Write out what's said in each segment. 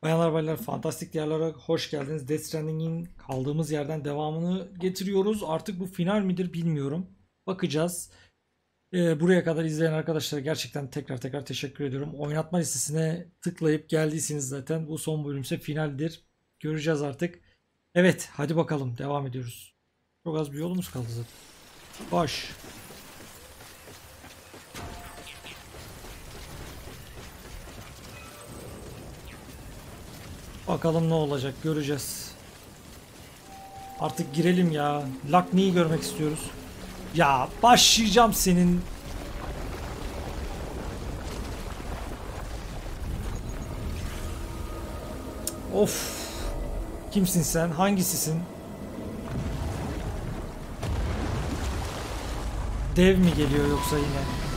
Bayanlar baylar, fantastik diyarlara hoş geldiniz. Death Stranding'in kaldığımız yerden devamını getiriyoruz. Artık bu final midir bilmiyorum. Bakacağız. Buraya kadar izleyen arkadaşlara gerçekten tekrar teşekkür ediyorum. Oynatma listesine tıklayıp geldiyseniz zaten bu son bölümse finaldir. Göreceğiz artık. Evet, hadi bakalım devam ediyoruz. Çok az bir yolumuz kaldı zaten. Baş. Bakalım ne olacak, göreceğiz. Artık girelim ya. Lakni'yi görmek istiyoruz. Ya başlayacağım senin. Of. Kimsin sen? Hangisisin? Dev mi geliyor yoksa yine?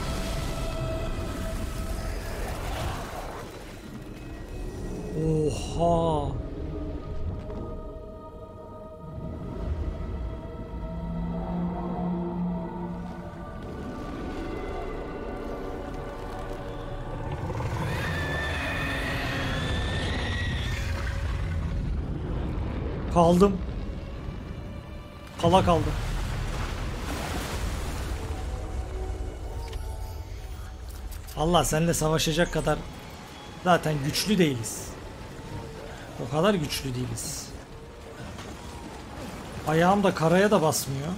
Oha. Kaldım. Kala kaldım. Allah seninle savaşacak kadar zaten güçlü değiliz. O kadar güçlü değiliz. Ayağım da karaya da basmıyor.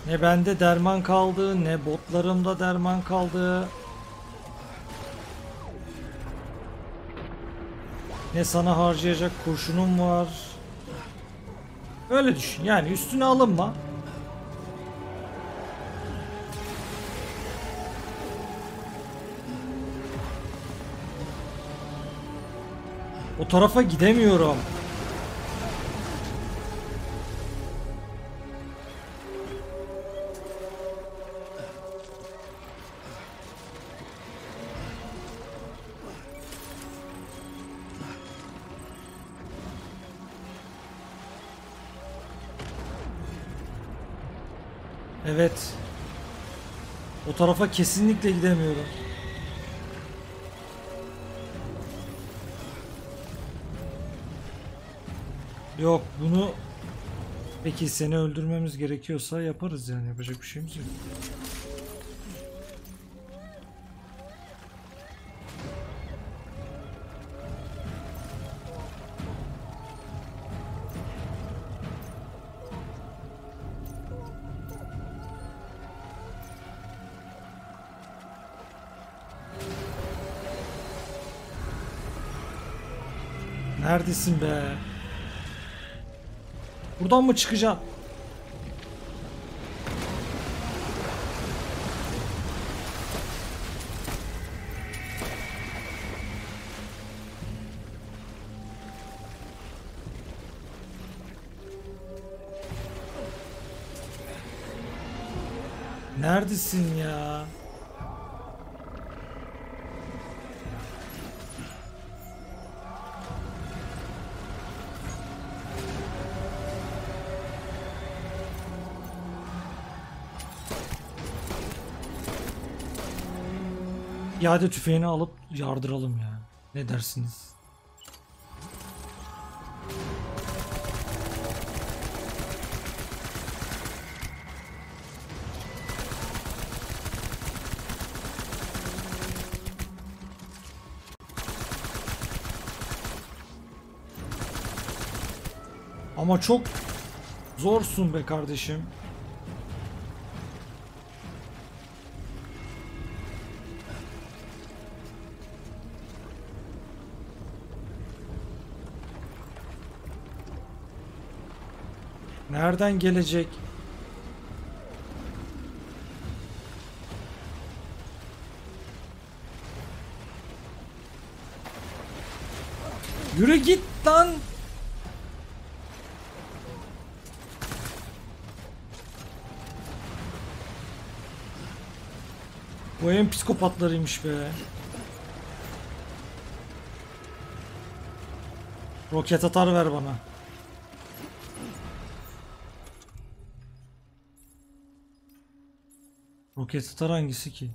Ne bende derman kaldı, ne botlarımda derman kaldı. Ne sana harcayacak kurşunum var. Öyle düşün. Yani üstüne alınma. O tarafa gidemiyorum. Evet. O tarafa kesinlikle gidemiyorum. Yok bunu peki seni öldürmemiz gerekiyorsa yaparız yani yapacak bir şeyimiz yok. Neredesin be? Buradan mı çıkacağım? Neredesin ya? İade tüfeğini alıp yardıralım ya. Ne dersiniz? Ama çok zorsun be kardeşim. Nereden gelecek? Yürü git lan. Bu en psikopatlarıymış be. Roket atar ver bana. Roket atar hangisi ki?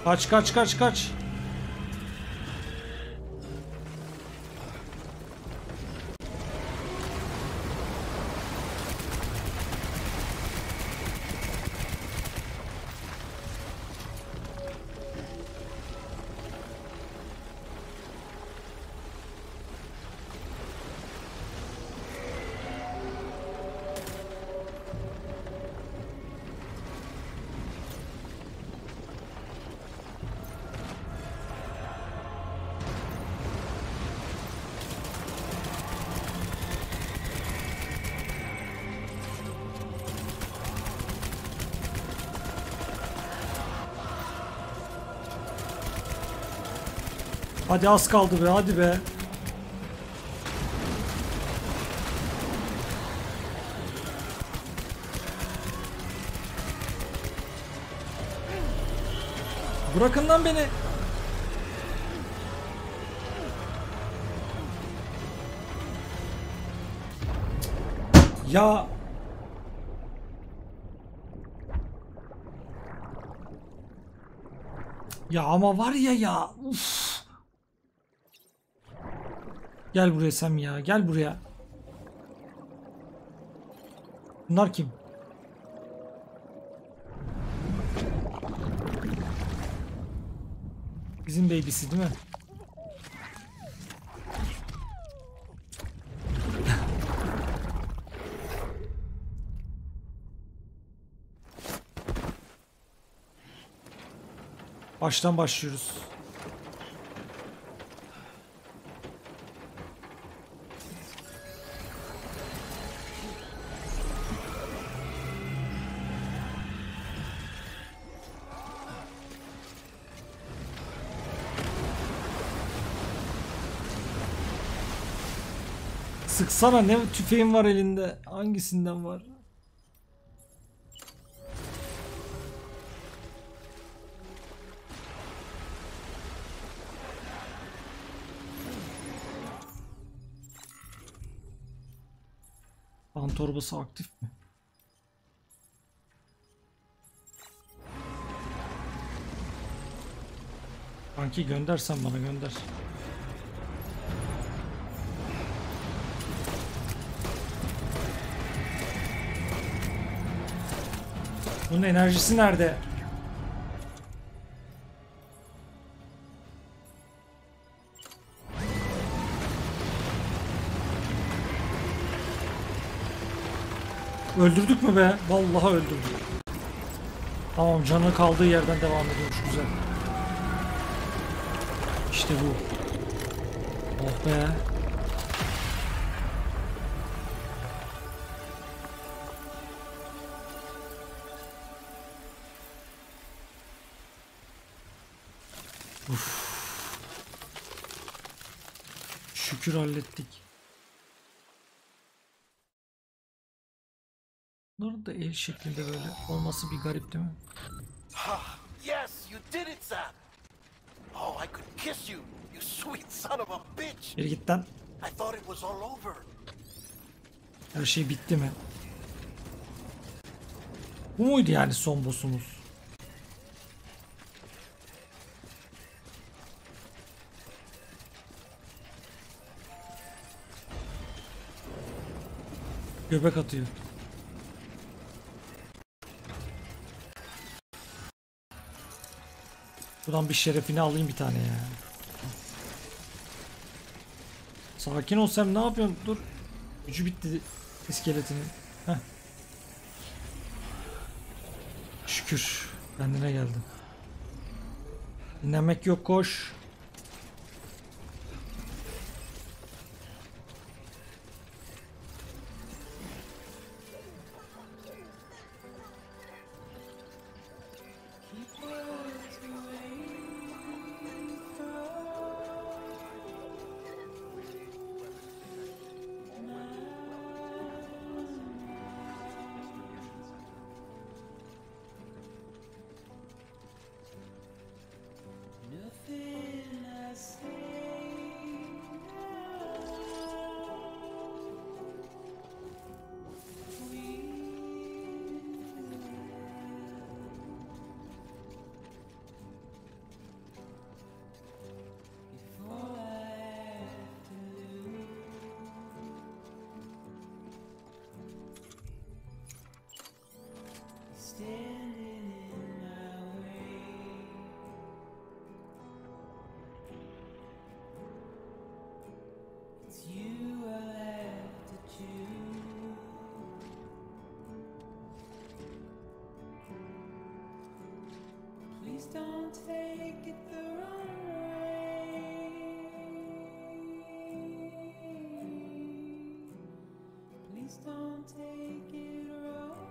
Kaç kaç kaç kaç. Hadi az kaldı be, hadi be. Bırakın lan beni. Ya. Ya ama var ya ya. Uf. Gel buraya Sam ya. Gel buraya. Bunlar kim? Bizim baby'si değil mi? Baştan başlıyoruz. Sıksana, ne tüfeğin var elinde? Hangisinden var? Kan torbası aktif mi? Kanki göndersen bana gönder. Bunun enerjisi nerede? Öldürdük mü be? Vallahi öldürdük. Tamam, canı kaldığı yerden devam ediyormuş, güzel. İşte bu. Oh be. Uf. Şükür hallettik. Bunların da el şeklinde böyle olması bir garip değil mi? Yes, you did it, Sam. Oh, I could kiss you, you sweet son of a bitch. Bir git lan. I thought it was all over. Her şey bitti mi? Bu muydu yani son boss'umuz? Göbek atıyor. Buradan bir şerefini alayım bir tane ya. Sakin ol Sam, ne yapıyorsun? Dur. Gücü bitti iskeletinin. Heh. Şükür kendine geldim. Dinlemek yok, koş. Nothing don't take it the wrong way. Please don't take it wrong.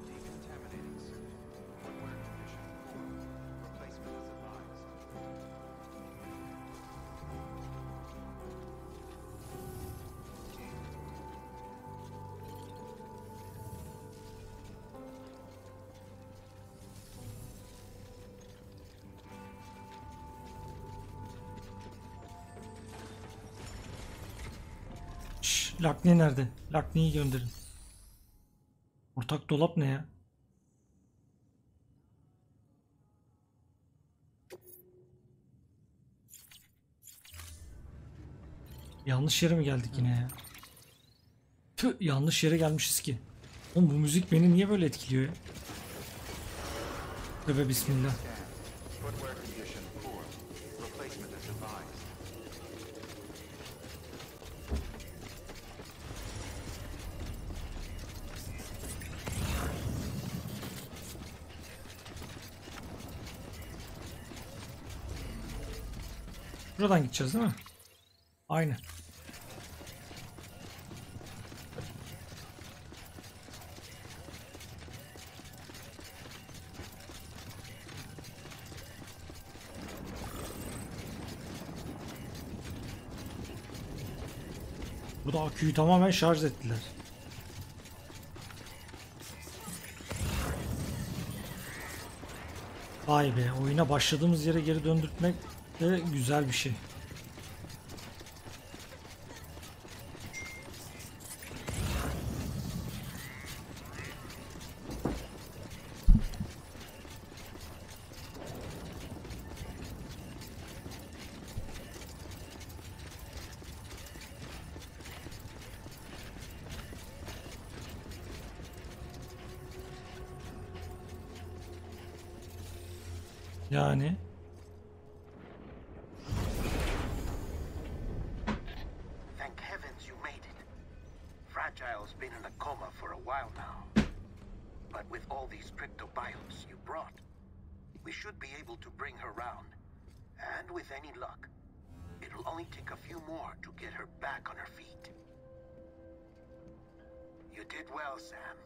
Decontaminating suit. Footwear condition poor. Replacement is advised. Şşş, Lakne nerede? Lakne'yi gönderin. Ortak dolap ne ya? Yanlış yere mi geldik yine ya? Tüh, yanlış yere gelmişiz ki. Oğlum bu müzik beni niye böyle etkiliyor ya? Tövbe bismillah. Footwear condition poor. Replacement is advised. Buradan gideceğiz değil mi? Aynen. Burada aküyü tamamen şarj ettiler. Vay be, oyuna başladığımız yere geri döndürtmek de güzel bir şey. Yani Thank heavens you made it. Fragile's been in a coma for a while now. But with all these cryptobiotes you brought, we should be able to bring her round. And with any luck, it'll only take a few more to get her back on her feet. You did well, Sam.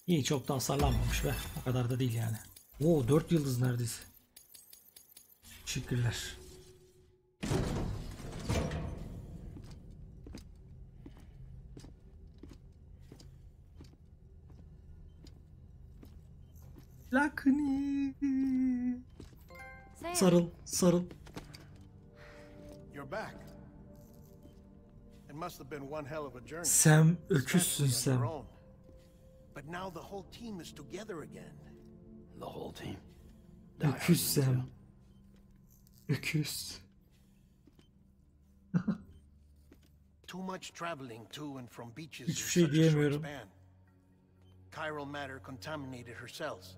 iyi, çok da hasarlanmamış be. O kadar da değil yani. Oo, 4 yıldız neredeyse. Teşekkürler. Lakni. Sam, Sarıl, sarıl. You're back. It must have been one hell of a journey. Sam, öküzsün especially on your Sam. own. But now the whole team is together again. The whole team. Öküz Sam. Öküz. Too much traveling to and from beaches Hiçbir in şey such a short diyemiyorum. span. Chiral matter contaminated her cells,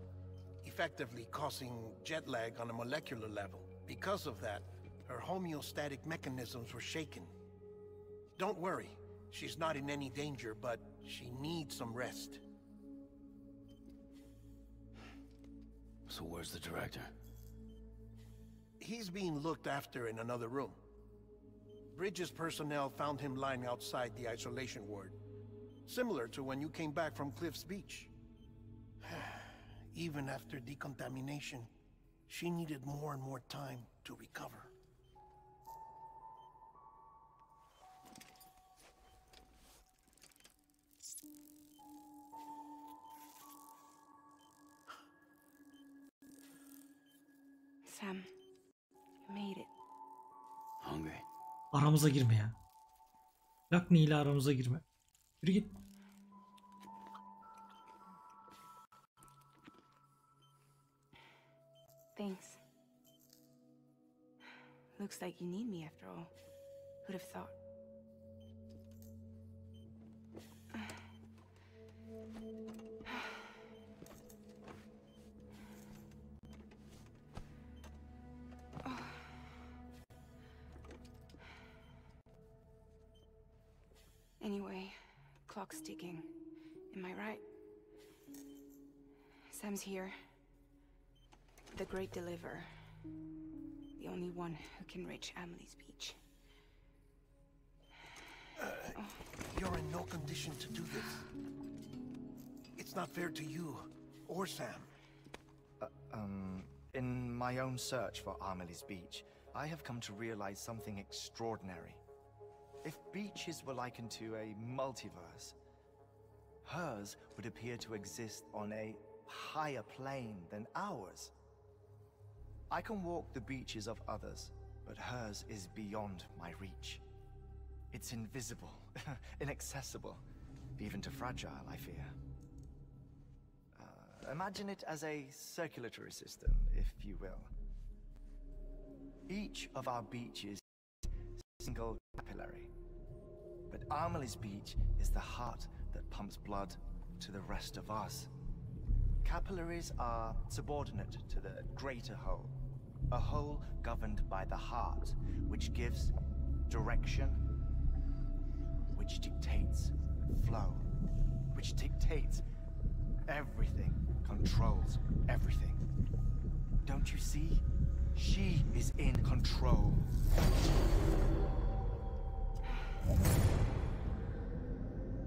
effectively causing jet lag on a molecular level. Because of that, her homeostatic mechanisms were shaken. Don't worry, she's not in any danger, but she needs some rest. So where's the director? He's being looked after in another room. Bridges personnel found him lying outside the isolation ward. Similar to when you came back from Cliff's Beach. Even after decontamination, she needed more and more time to recover. Sam, you made it. Hungry? Aramıza girme ya. Lakni ile aramıza girme. Yürü git. Thanks. Looks like you need me after all. Who'd have thought? Anyway, clock's ticking. Am I right? Sam's here. The Great Deliverer. The only one who can reach Amelie's Beach. You're in no condition to do this. It's not fair to you or Sam. In my own search for Amelie's Beach, I have come to realize something extraordinary. If beaches were likened to a multiverse, hers would appear to exist on a higher plane than ours. I can walk the beaches of others, but hers is beyond my reach. It's invisible, inaccessible, even to Fragile, I fear. Imagine it as a circulatory system, if you will. Each of our beaches is a single capillary, but Amelie's Beach is the heart that pumps blood to the rest of us. Capillaries are subordinate to the greater whole, a whole governed by the heart, which gives direction, which dictates flow, which dictates everything, controls everything. Don't you see? She is in control.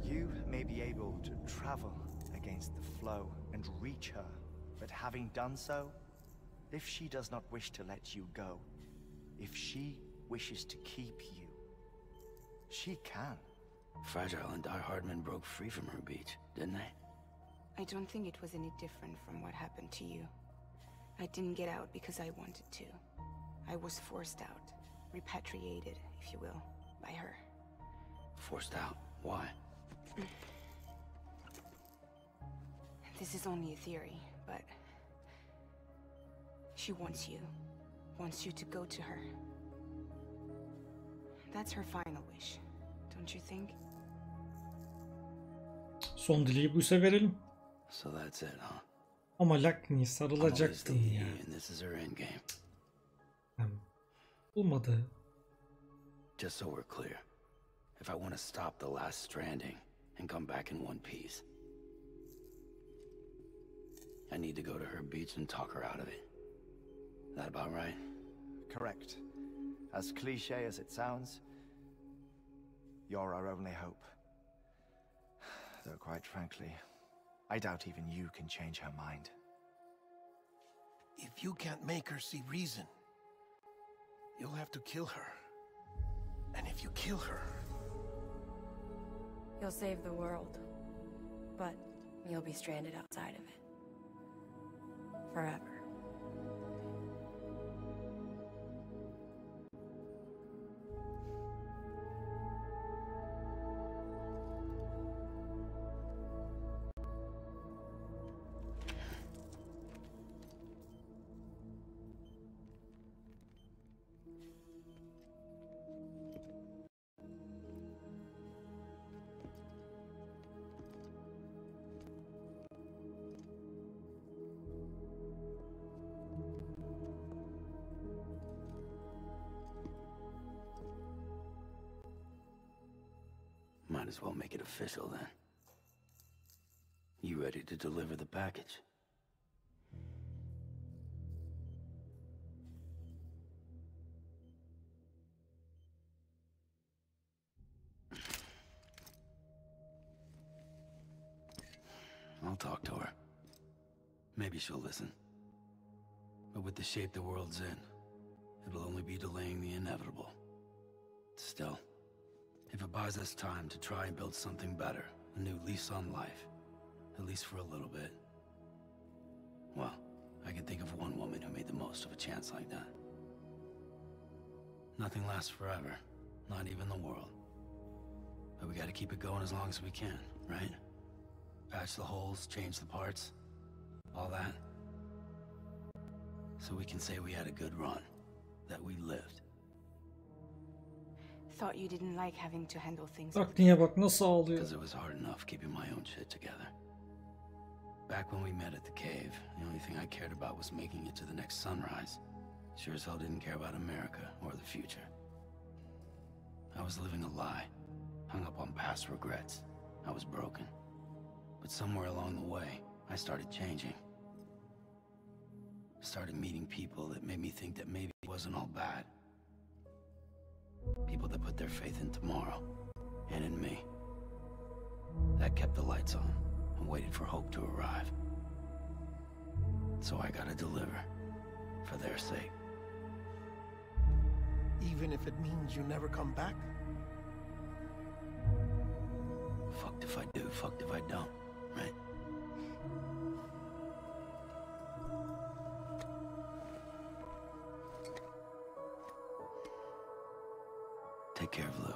You may be able to travel against the flow and reach her, but having done so, if she does not wish to let you go, if she wishes to keep you, she can. Fragile and Die Hardman broke free from her beach, didn't they? I don't think it was any different from what happened to you. I didn't get out because I wanted to. I was forced out, repatriated, if you will, by her. Forced out? Why? This is only a theory, but she wants you to go to her. That's her final wish, don't you think? Son dileği buysa verelim. So that's it, huh? Ama Lakni Amelie's sarılacaktın the ya. and this is her endgame. Olmadı. Just so we're clear, if I want to stop the last stranding and come back in one piece, I need to go to her beach and talk her out of it. That about right? Correct. As cliche as it sounds, you're our only hope. Though quite frankly, I doubt even you can change her mind. If you can't make her see reason, you'll have to kill her. And if you kill her, You'll save the world, but you'll be stranded outside of it. Forever. Might as well make it official then. You ready to deliver the package? I'll talk to her. Maybe she'll listen. But with the shape the world's in, it'll only be delaying the inevitable. Still, if it buys us time to try and build something better, a new lease on life, at least for a little bit, well, I can think of one woman who made the most of a chance like that. Nothing lasts forever, not even the world. But we gotta keep it going as long as we can, right? Patch the holes, change the parts, all that. So we can say we had a good run, that we lived. Thought you didn't like having to handle things. Bak niye bak nasıl ağlıyor. Because it was hard enough keeping my own shit together. Back when we met at the cave, the only thing I cared about was making it to the next sunrise. Sure as hell didn't care about America or the future. I was living a lie, hung up on past regrets. I was broken. But somewhere along the way, I started changing. Started meeting people that made me think that maybe it wasn't all bad. People that put their faith in tomorrow, and in me. That kept the lights on, and waited for hope to arrive. So I gotta deliver, for their sake. Even if it means you never come back? Fucked if I do, fucked if I don't, right? Take care of Lou.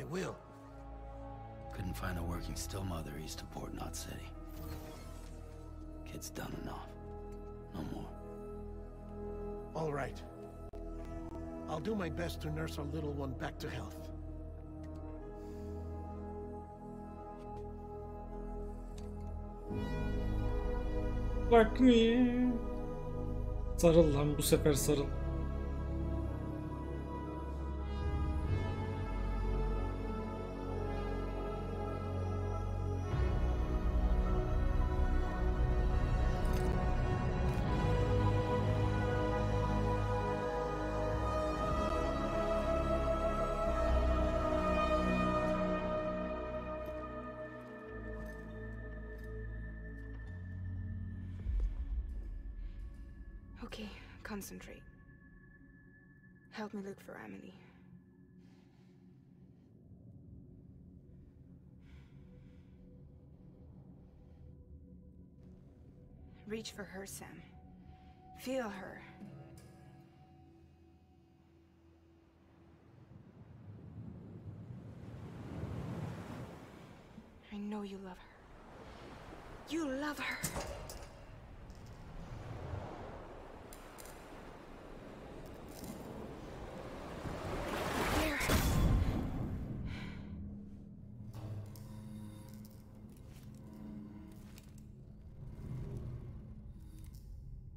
I will. Couldn't find a working still mother east of Port Knot City. Kid's done enough. No more. All right. I'll do my best to nurse our little one back to health. Bak niye. Sarıl lan bu sefer sarıl. Okay, concentrate. Help me look for Amelie. Reach for her, Sam. Feel her. I know you love her. You love her. There.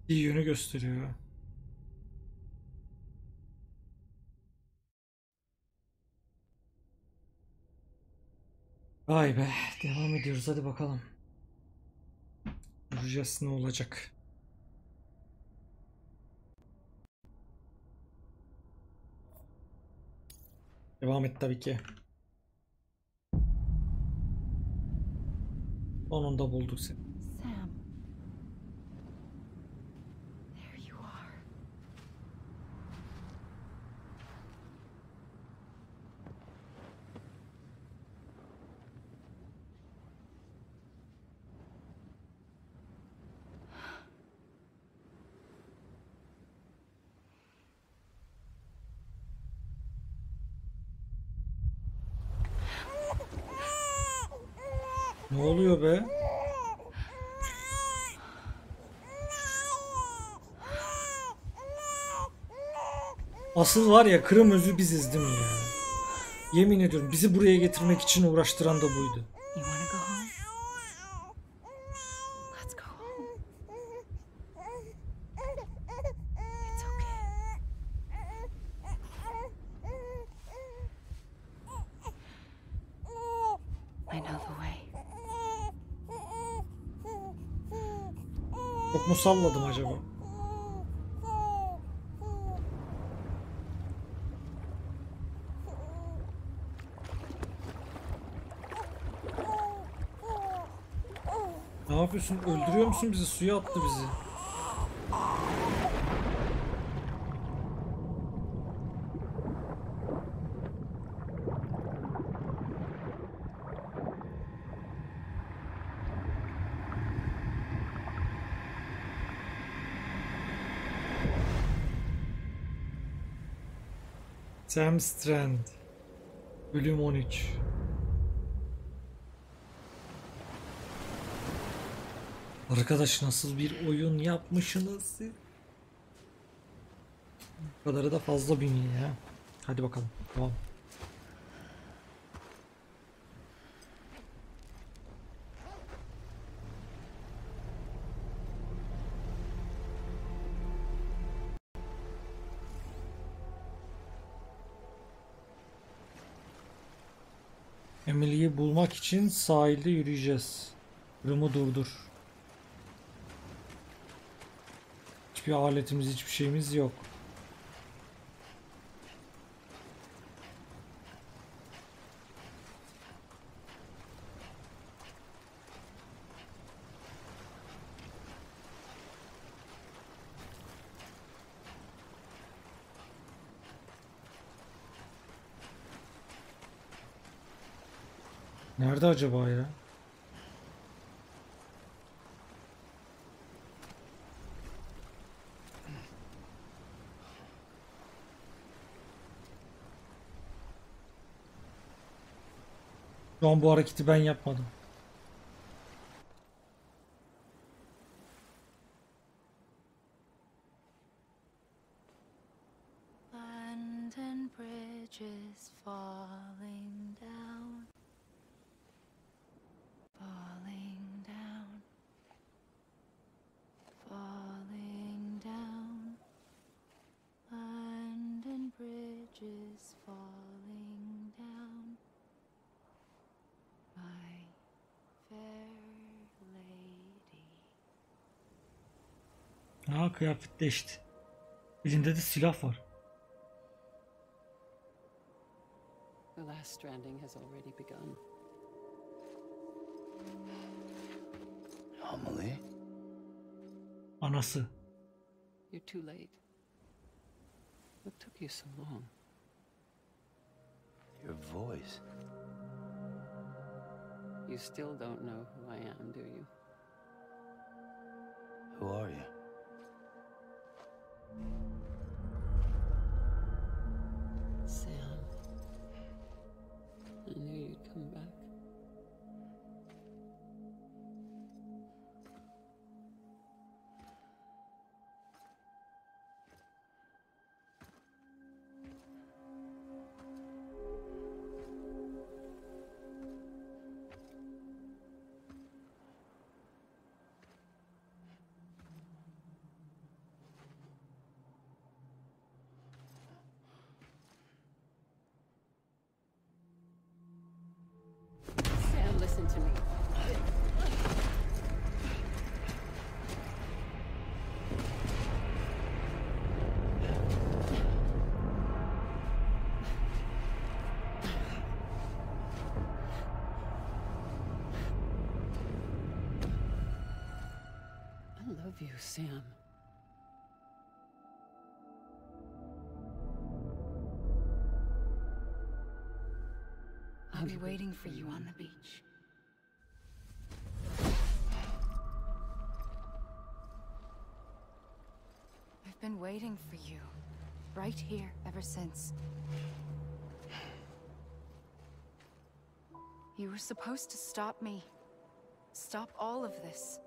İyi yönü gösteriyor. Vay be, devam ediyoruz hadi bakalım. Göreceğiz ne olacak. Devam et tabii ki. Sonunda bulduk seni. Sam. There you are. Ne oluyor be? Asıl var ya kırım özü biziz değil mi ya? Yemin ediyorum bizi buraya getirmek için uğraştıran da buydu. You wanna go home? Let's go home. It's okay. I know the way. Çok mu salladım acaba? Ne yapıyorsun? Öldürüyor musun bizi? Suya attı bizi. Sam Strand. Bölüm 13. Arkadaş nasıl bir oyun yapmışsınız siz? Bu kadarı da fazla bünye ya. Hadi bakalım. Tamam. Emily'yi bulmak için sahilde yürüyeceğiz. Rımı durdur. Hiçbir aletimiz, hiçbir şeyimiz yok. Nerede acaba ya? Şu an bu hareketi ben yapmadım. London Bridge is falling down. Falling down. Falling down. London Bridge is falling down. My fair lady. Aa, kıyafet değişti. Elinde de silah var. The last stranding has already begun. Amelie? Anası. You're too late. What took you so long? Your voice. You still don't know who I am, do you? Who are you? Sam. I knew you'd come back. Sam, listen to me. I love you, Sam. I'll be waiting for you on the beach. I've been waiting for you, right here, ever since. You were supposed to stop me. Stop all of this.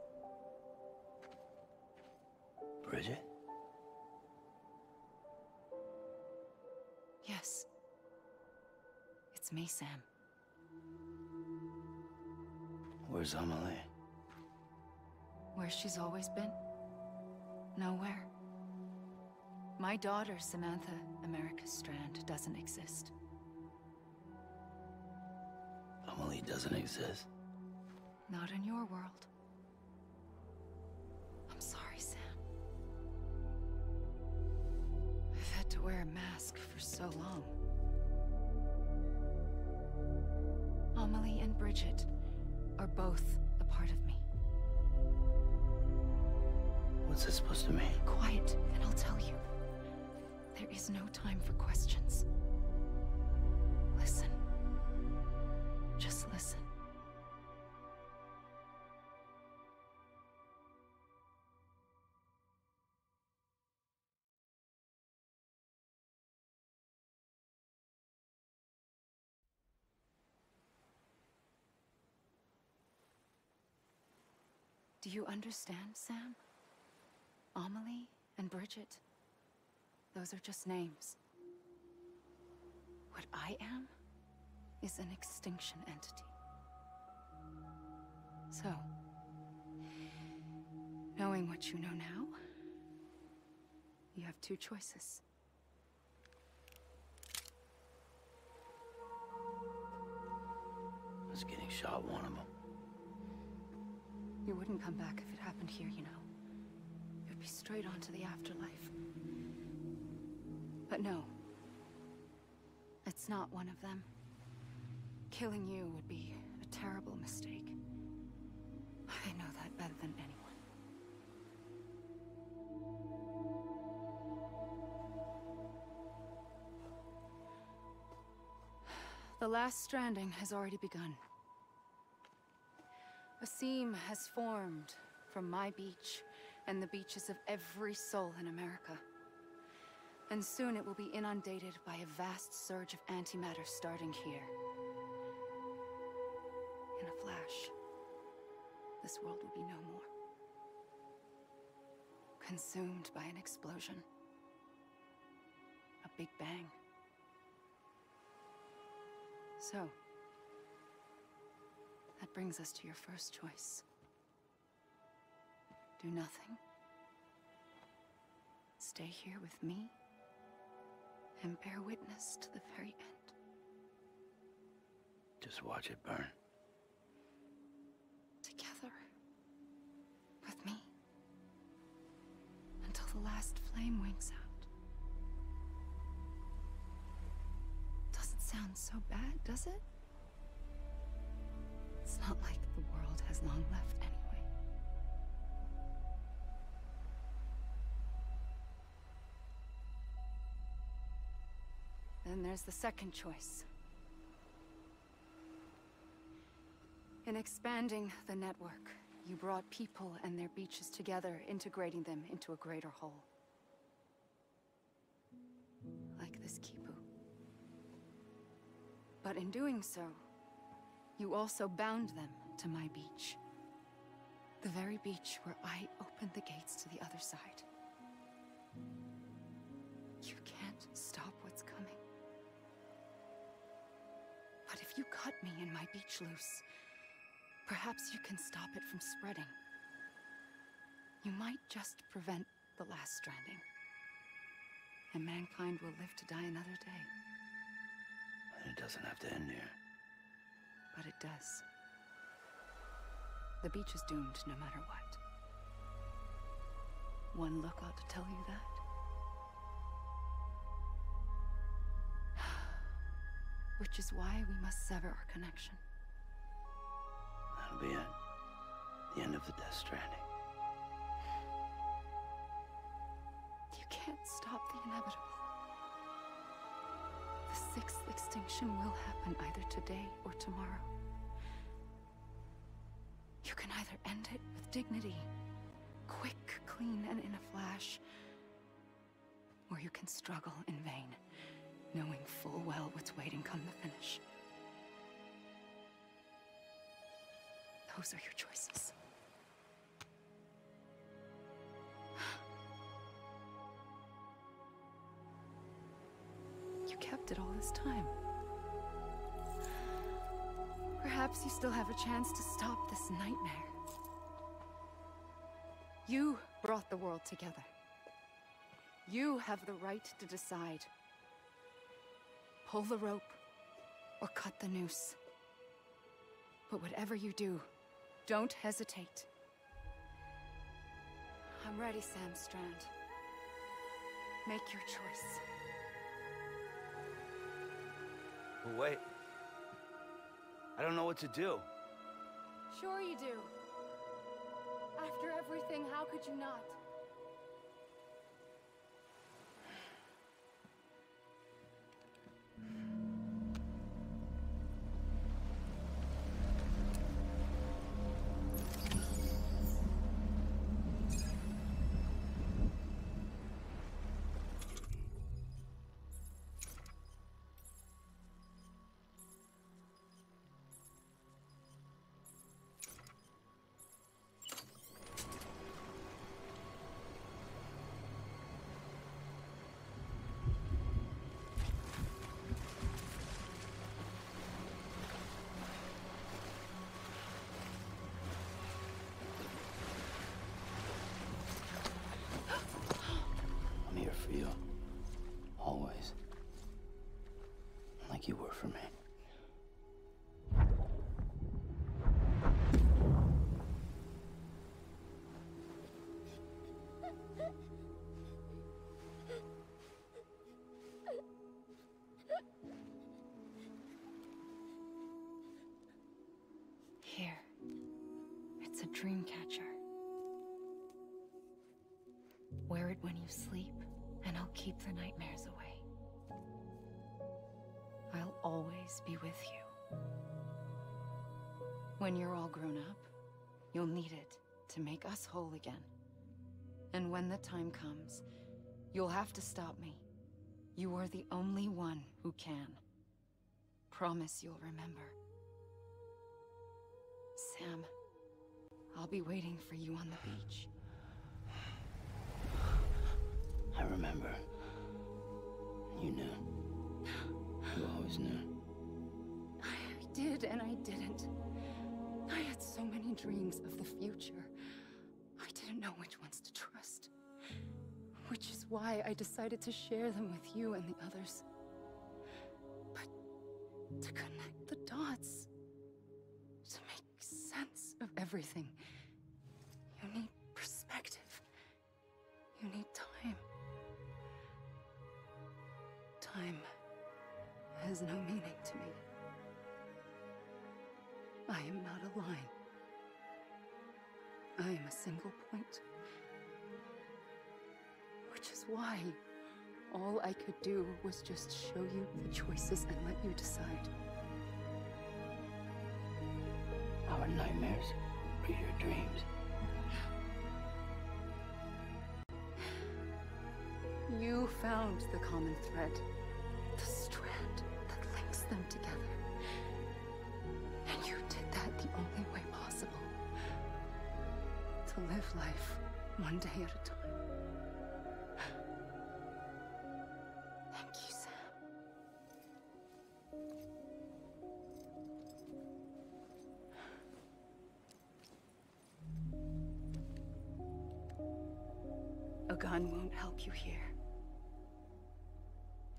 Bridget? Yes. It's me, Sam. Where's Amelie? Where she's always been? Nowhere. My daughter, Samantha America Strand, doesn't exist. Amelie doesn't exist. Not in your world. I'm sorry, Sam. I've had to wear a mask for so long. Amelie and Bridget are both a part of me. What's this supposed to mean? Quiet, and I'll tell you. There is no time for questions. Listen. Just listen. Do you understand, Sam? Amelie and Bridget, those are just names. What I am is an extinction entity. So, knowing what you know now, you have two choices. Was getting shot one of them. You wouldn't come back if it happened here, you know. You'd be straight on to the afterlife. But no. It's not one of them. Killing you would be a terrible mistake. I know that better than anyone. The last stranding has already begun. A seam has formed from my beach and the beaches of every soul in America. And soon it will be inundated by a vast surge of antimatter starting here. In a flash, this world will be no more. Consumed by an explosion. A big bang. So, that brings us to your first choice. Do nothing. Stay here with me and bear witness to the very end. Just watch it burn. Together. With me. Until the last flame winks out. Doesn't sound so bad, does it? It's not like the world has long left anyway. Then there's the second choice. In expanding the network, you brought people and their beaches together, integrating them into a greater whole. Like this Kipu. But in doing so, you also bound them to my beach. The very beach where I opened the gates to the other side. You can't stop what's coming. But if you cut me and my beach loose, perhaps you can stop it from spreading. You might just prevent the last stranding. And mankind will live to die another day. And it doesn't have to end here. But it does. The beach is doomed no matter what. One look ought to tell you that. Which is why we must sever our connection. That'll be it. The end of the Death Stranding. You can't stop the inevitable. The sixth extinction will happen either today or tomorrow. You can either end it with dignity, quick, clean, and in a flash, or you can struggle in vain, knowing full well what's waiting come the finish. Those are your choices. You kept it all this time. Perhaps you still have a chance to stop this nightmare. You brought the world together. You have the right to decide. Pull the rope or cut the noose. But whatever you do, don't hesitate. I'm ready, Sam Strand. Make your choice. But wait. I don't know what to do. Sure you do. After everything, how could you not? you were for me. Here. It's a dream catcher. Wear it when you sleep, and I'll keep the nightmares away. I'll always be with you. When you're all grown up, you'll need it to make us whole again. And when the time comes, you'll have to stop me. You are the only one who can. Promise you'll remember. Sam, I'll be waiting for you on the beach. I remember. You knew. You always knew. I did and I didn't. I had so many dreams of the future. I didn't know which ones to trust. Which is why I decided to share them with you and the others. But to connect the dots, to make sense of everything, you need perspective. You need time. Time has no meaning to me. I am not a line. I am a single point. Which is why all I could do was just show you the choices and let you decide. Our nightmares or your dreams? You found the common thread, the strand that links them together. And you did that the only way possible. To live life one day at a time. Thank you, Sam. A gun won't help you here.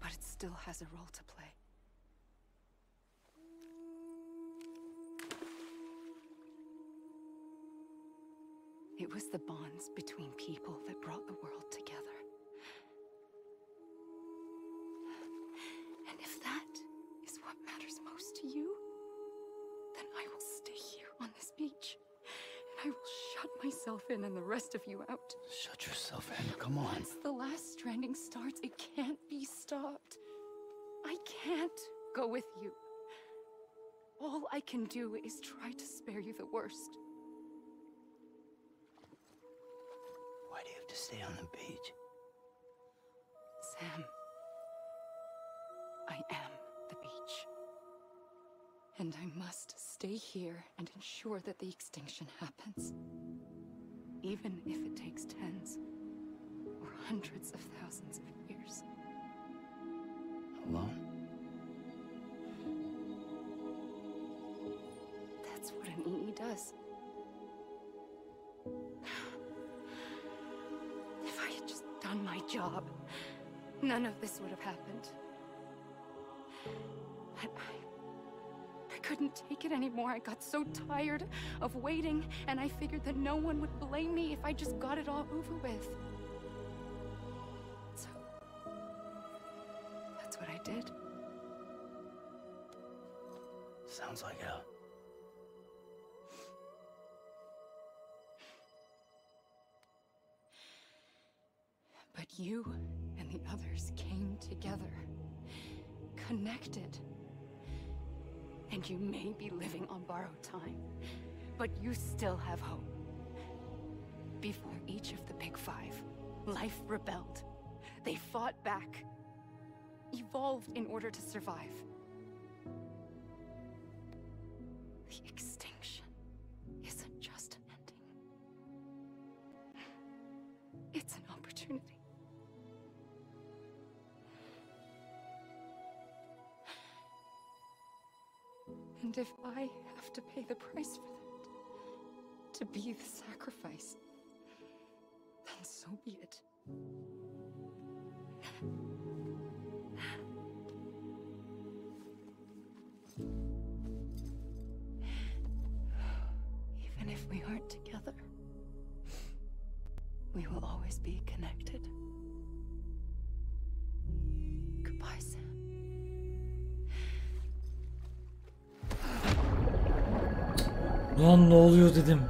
But it still has a role to play. It was the bonds between people that brought the world together. And if that is what matters most to you, then I will stay here on this beach. And I will shut myself in and the rest of you out. Shut yourself in, come on. Once the last stranding starts, it can't be stopped. I can't go with you. All I can do is try to spare you the worst. Why do you have to stay on the beach? Sam, I am the beach. And I must stay here and ensure that the extinction happens. Even if it takes tens or hundreds of thousands of years. Alone? That's what an EE does. If I had just done my job, none of this would have happened. But I couldn't take it anymore. I got so tired of waiting, and I figured that no one would blame me if I just got it all over with. So, that's what I did. Sounds like hell. But you and the others came together, connected. And you may be living on borrowed time, but you still have hope. Before each of the Big Five, life rebelled. They fought back, evolved in order to survive. The extinction isn't just an ending. It's an opportunity. And if I have to pay the price for that, to be the sacrifice, then so be it. always be connected. Goodbye, Sam. Lan ne oluyor dedim.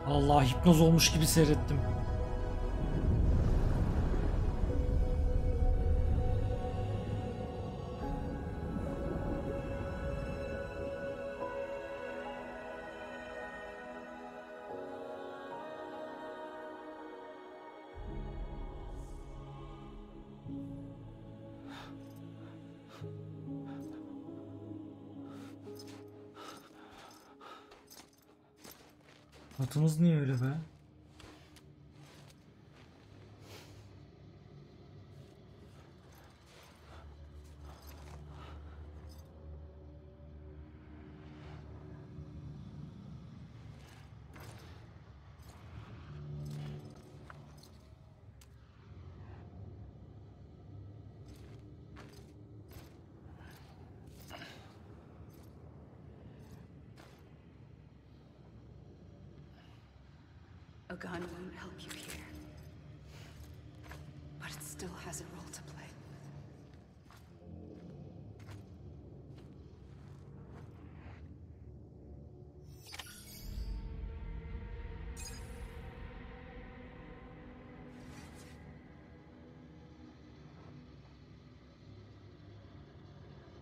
Allah, hipnoz olmuş gibi seyrettim. Atımız niye öyle be? A gun won't help you here. But it still has a role to play.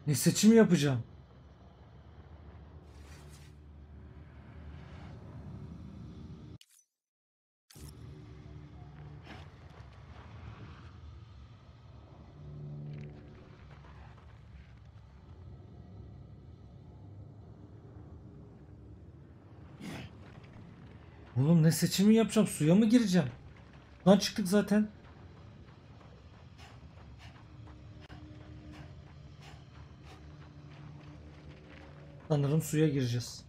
Ne seçimi yapacağım? Oğlum ne seçimi yapacağım? Suya mı gireceğim? Lan çıktık zaten. Sanırım suya gireceğiz.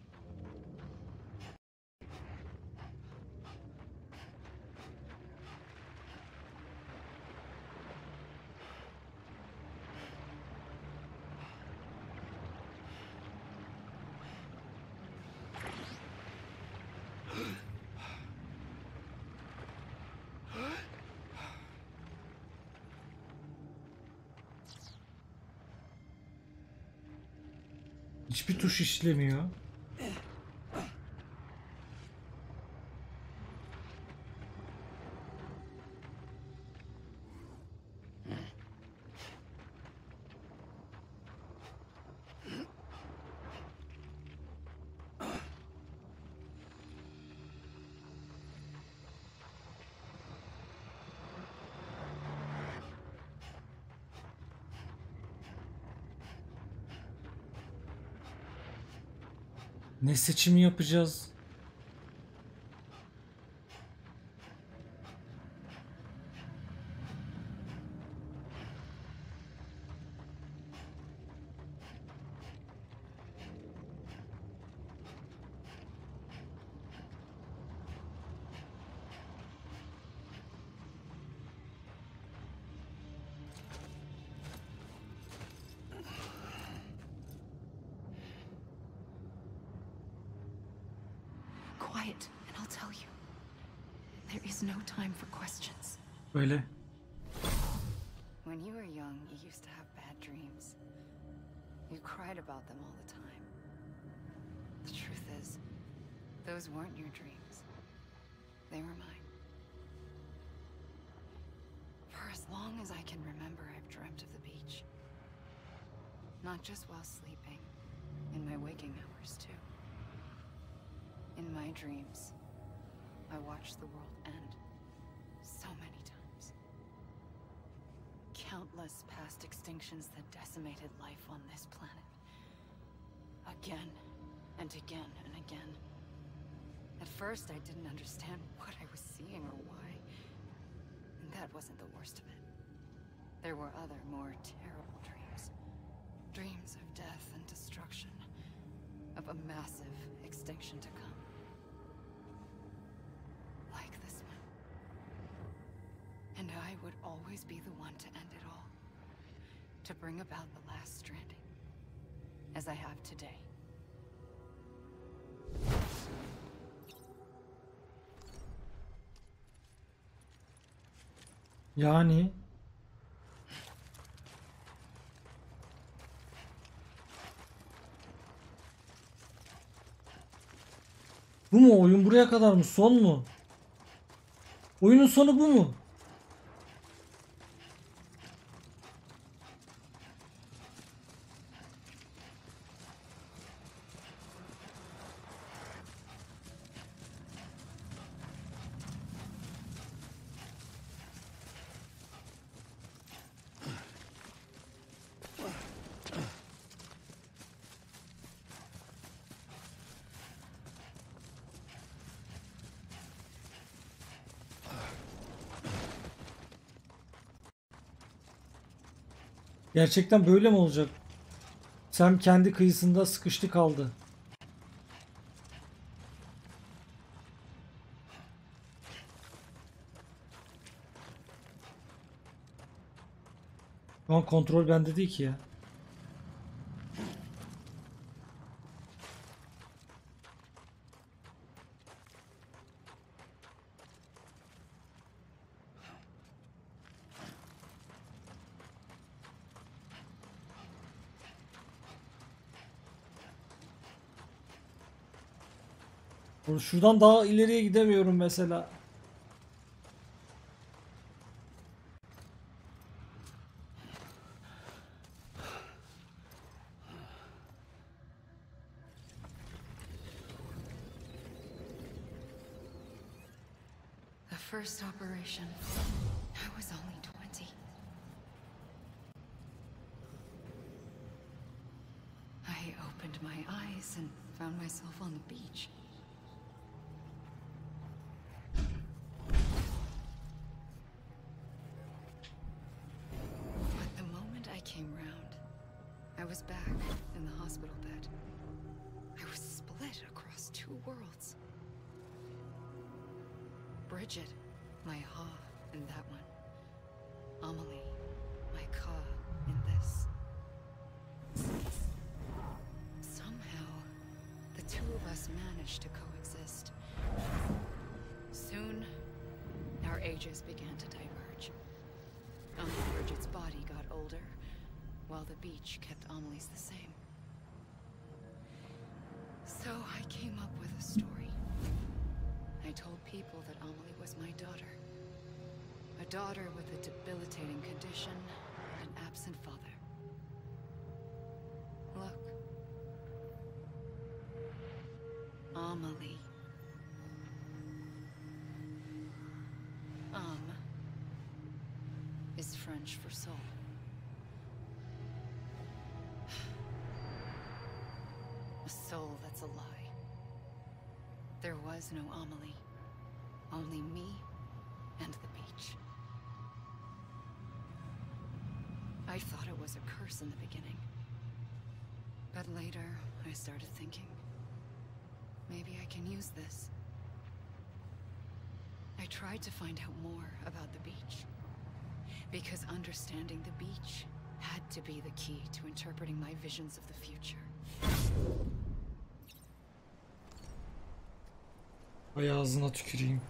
Hiçbir tuş işlemiyor. Ne seçimi yapacağız? Quiet, and I'll tell you. There is no time for questions. Böyle. When you were young, you used to have bad dreams. You cried about them all the time. The truth is, those weren't your dreams. They were mine. For as long as I can remember, I've dreamt of the beach. Not just while sleeping, in my waking hours too. In my dreams, I watched the world end so many times. Countless past extinctions that decimated life on this planet. Again and again and again. At first, I didn't understand what I was seeing or why. And that wasn't the worst of it. There were other, more terrible dreams. Dreams of death and destruction. Of a massive extinction to come. Like this one. And I would always be the one to end it all. To bring about the last stranding. As I have today. Yani bu mu? Oyun buraya kadar mı? Son mu? Oyunun sonu bu mu? Gerçekten böyle mi olacak? Sam kendi kıyısında sıkıştı kaldı. Şu an kontrol bende değil ki ya. Şuradan daha ileriye gidemiyorum mesela. The first operation, I was only 20. I opened my eyes and found myself on the beach. But the moment I came round, I was back in the hospital bed. I was split across two worlds. Bridget, my Ha in that one. Amelie, my Ka in this. Somehow, the two of us managed to coexist. Soon, our ages began to diverge. Bridget's body got older, while the beach kept Amelie's the same. So I came up with a story. I told people that Amelie was my daughter. A daughter with a debilitating condition and an absent father. Look. Amelie. Is French for soul. A soul that's a lie. There was no Amelie. Only me and the beach. I thought it was a curse in the beginning. But later, I started thinking, maybe I can use this. I tried to find out more about the beach. Because understanding the beach had to be the key to interpreting my visions of the future. Ay ağzına tüküreyim.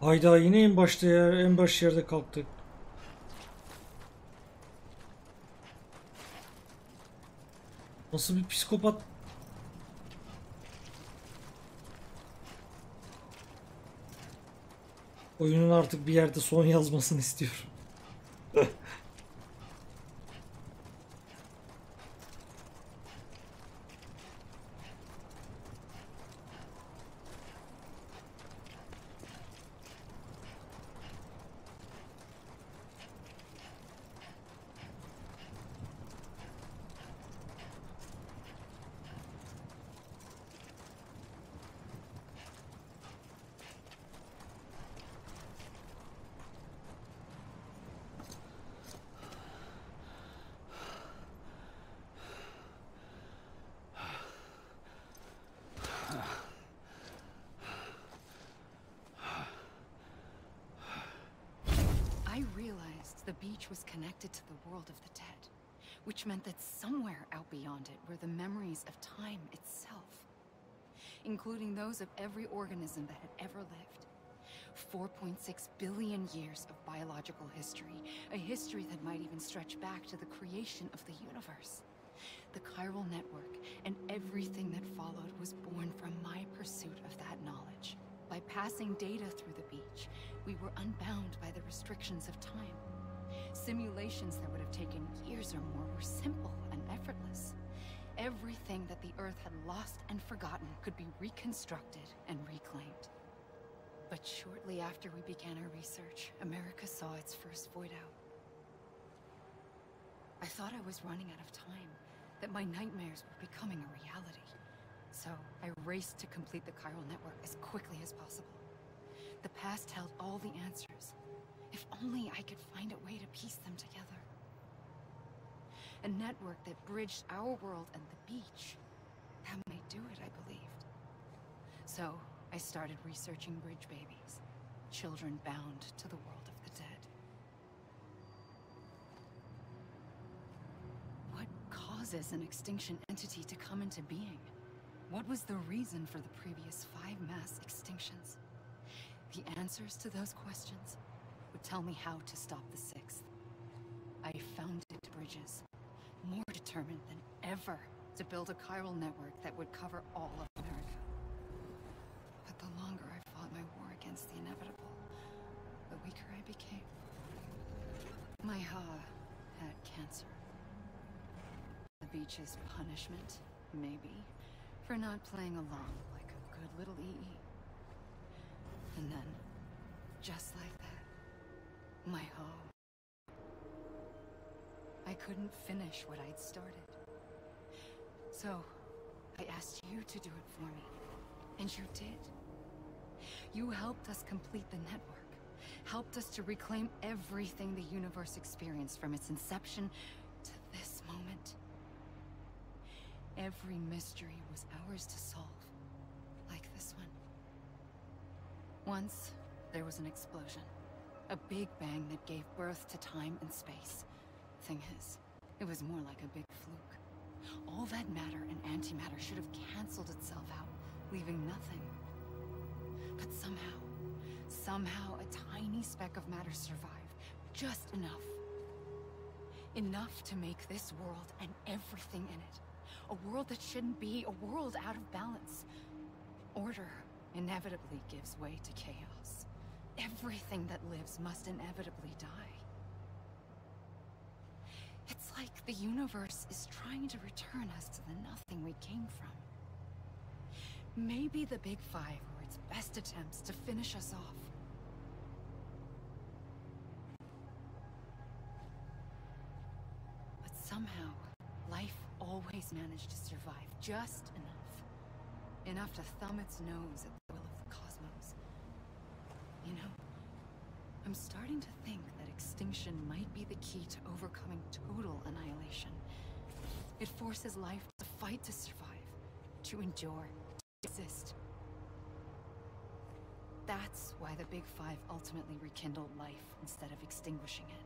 Hayda yine en başta en baş yerde kalktık. Nasıl bir psikopat? Oyunun artık bir yerde son yazmasını istiyorum. I realized the beach was connected to the world of the dead, which meant that somewhere out beyond it were the memories of time itself, including those of every organism that had ever lived. 4.6 billion years of biological history, a history that might even stretch back to the creation of the universe. The chiral network and everything that followed was born from my pursuit of that knowledge. By passing data through the beach, we were unbound by the restrictions of time. Simulations that would have taken years or more were simple and effortless. Everything that the Earth had lost and forgotten could be reconstructed and reclaimed. But shortly after we began our research, America saw its first void out. I thought I was running out of time, that my nightmares were becoming a reality. So I raced to complete the chiral network as quickly as possible. The past held all the answers. If only I could find a way to piece them together. A network that bridged our world and the beach. That might do it, I believed. So I started researching bridge babies, children bound to the world of the dead. What causes an extinction entity to come into being? What was the reason for the previous 5 mass extinctions? The answers to those questions would tell me how to stop the 6th. I founded Bridges, more determined than ever to build a chiral network that would cover all of America. But the longer I fought my war against the inevitable, the weaker I became. My Ha had cancer. The beach's punishment, maybe, for not playing along like a good little EE. And then, just like that, my home. I couldn't finish what I'd started. So, I asked you to do it for me. And you did. You helped us complete the network. Helped us to reclaim everything the universe experienced from its inception to this moment. Every mystery was ours to solve, like this one. Once, there was an explosion. A big bang that gave birth to time and space. Thing is, it was more like a big fluke. All that matter and antimatter should have canceled itself out, leaving nothing. But somehow a tiny speck of matter survived. Just enough. Enough to make this world and everything in it. A world that shouldn't be, a world out of balance. Order inevitably gives way to chaos. Everything that lives must inevitably die. It's like the universe is trying to return us to the nothing we came from. Maybe the Big Five were its best attempts to finish us off. But somehow, life always managed to survive just enough. Enough to thumb its nose at the will of the cosmos. You know, I'm starting to think that extinction might be the key to overcoming total annihilation. It forces life to fight to survive, to endure, to exist. That's why the Big Five ultimately rekindled life instead of extinguishing it.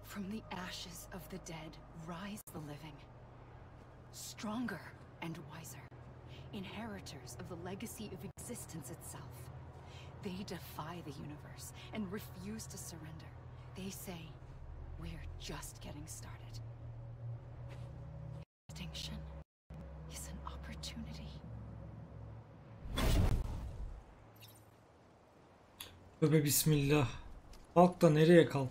From the ashes of the dead rise the living. Stronger and wiser. Inheritors of the legacy of existence itself. They defy the universe and refuse to surrender. They say, we're just getting started. Extinction is an opportunity. Tövbe bismillah. Kalk da nereye kalk?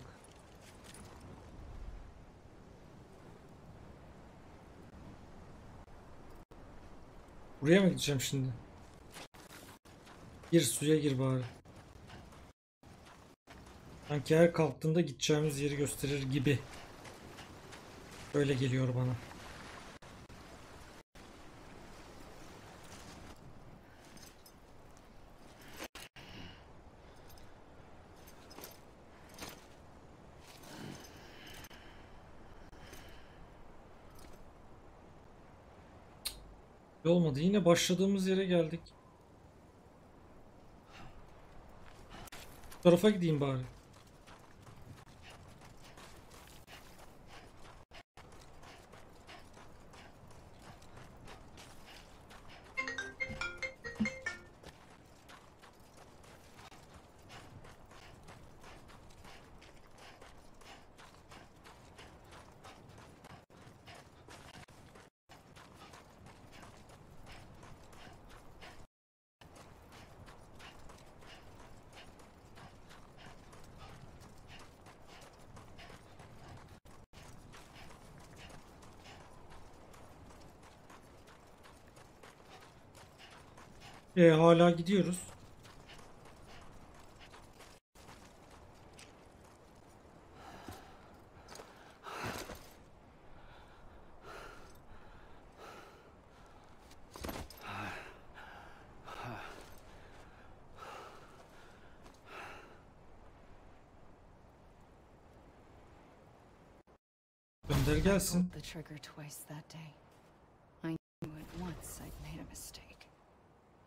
Buraya mı gideceğim şimdi? Gir suya gir bari. Sanki her kalktığımda gideceğimiz yeri gösterir gibi. Öyle geliyor bana. Olmadı. Yine başladığımız yere geldik. Bu tarafa gideyim bari. Hala gidiyoruz. Gönder gelsin. The trigger twice that day. I knew at once I'd made a mistake.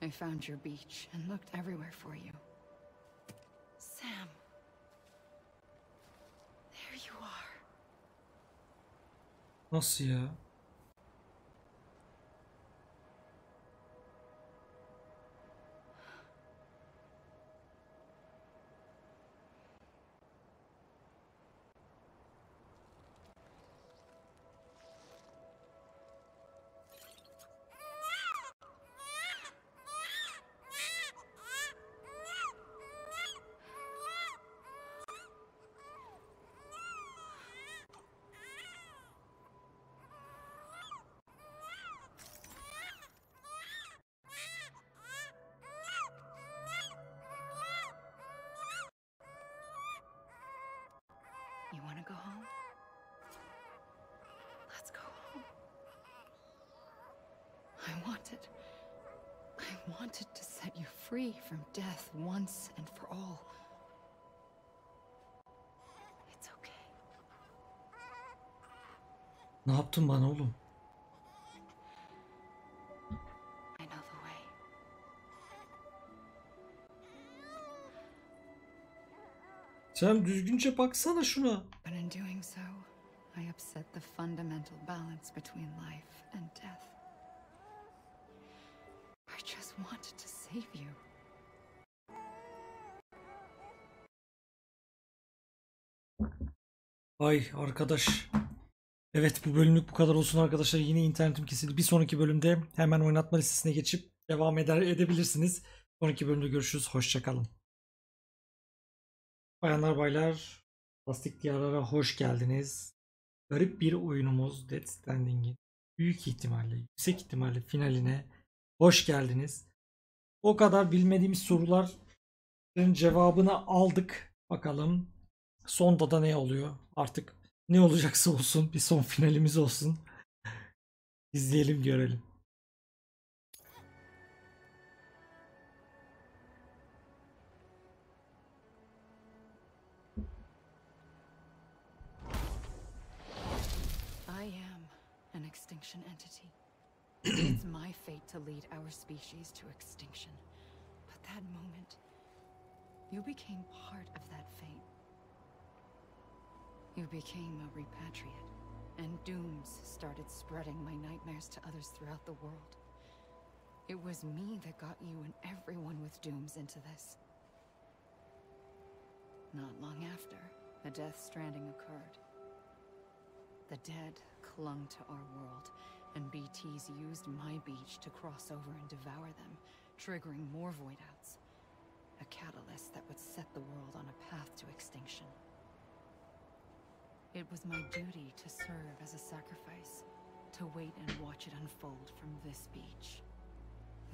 I found your beach and looked everywhere for you. Sam. There you are. Nasıl ya? You want to go home? Let's go home. I wanted to set you free from death once and for all. It's okay. Ne yaptın bana oğlum? I know the way. Sen düzgünce baksana şuna. But in doing so, I upset the fundamental balance between life and death. I just wanted to save you. Ay arkadaş. Evet, bu bölümlük bu kadar olsun arkadaşlar. Yine internetim kesildi. Bir sonraki bölümde hemen oynatma listesine geçip devam edebilirsiniz. Sonraki bölümde görüşürüz. Hoşça kalın. Bayanlar baylar, Plastik Diyarlara hoş geldiniz. Garip bir oyunumuz Death Stranding'in büyük ihtimalle, yüksek ihtimalle finaline hoş geldiniz. O kadar bilmediğimiz soruların cevabını aldık. Bakalım sonda da ne oluyor? Artık ne olacaksa olsun, bir son finalimiz olsun. İzleyelim, görelim. I am an extinction entity. It's my fate to lead our species to extinction. But that moment, you became part of that fate. You became a repatriate, and dooms started spreading my nightmares to others throughout the world. It was me that got you and everyone with dooms into this. Not long after, a Death Stranding occurred. The dead clung to our world, and BTs used my beach to cross over and devour them, triggering more void-outs. A catalyst that would set the world on a path to extinction. It was my duty to serve as a sacrifice, to wait and watch it unfold from this beach.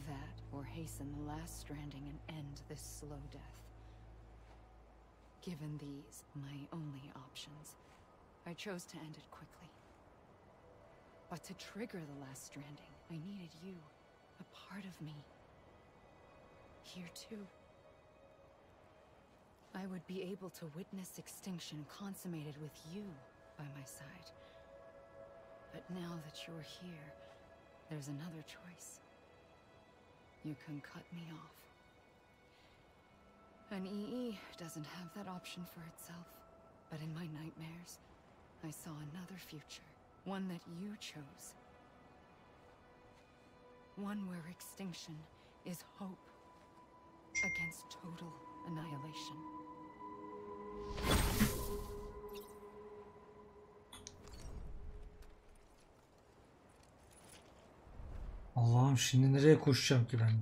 That, or hasten the last stranding and end this slow death. Given these, my only options, I chose to end it quickly. But to trigger the last stranding, I needed you, a part of me. Here too. I would be able to witness extinction consummated with you by my side. But now that you're here, there's another choice. You can cut me off. An EE doesn't have that option for itself. But in my nightmares, I saw another future. One that you chose. One where extinction is hope against total annihilation. Allah'ım şimdi nereye koşacağım ki ben?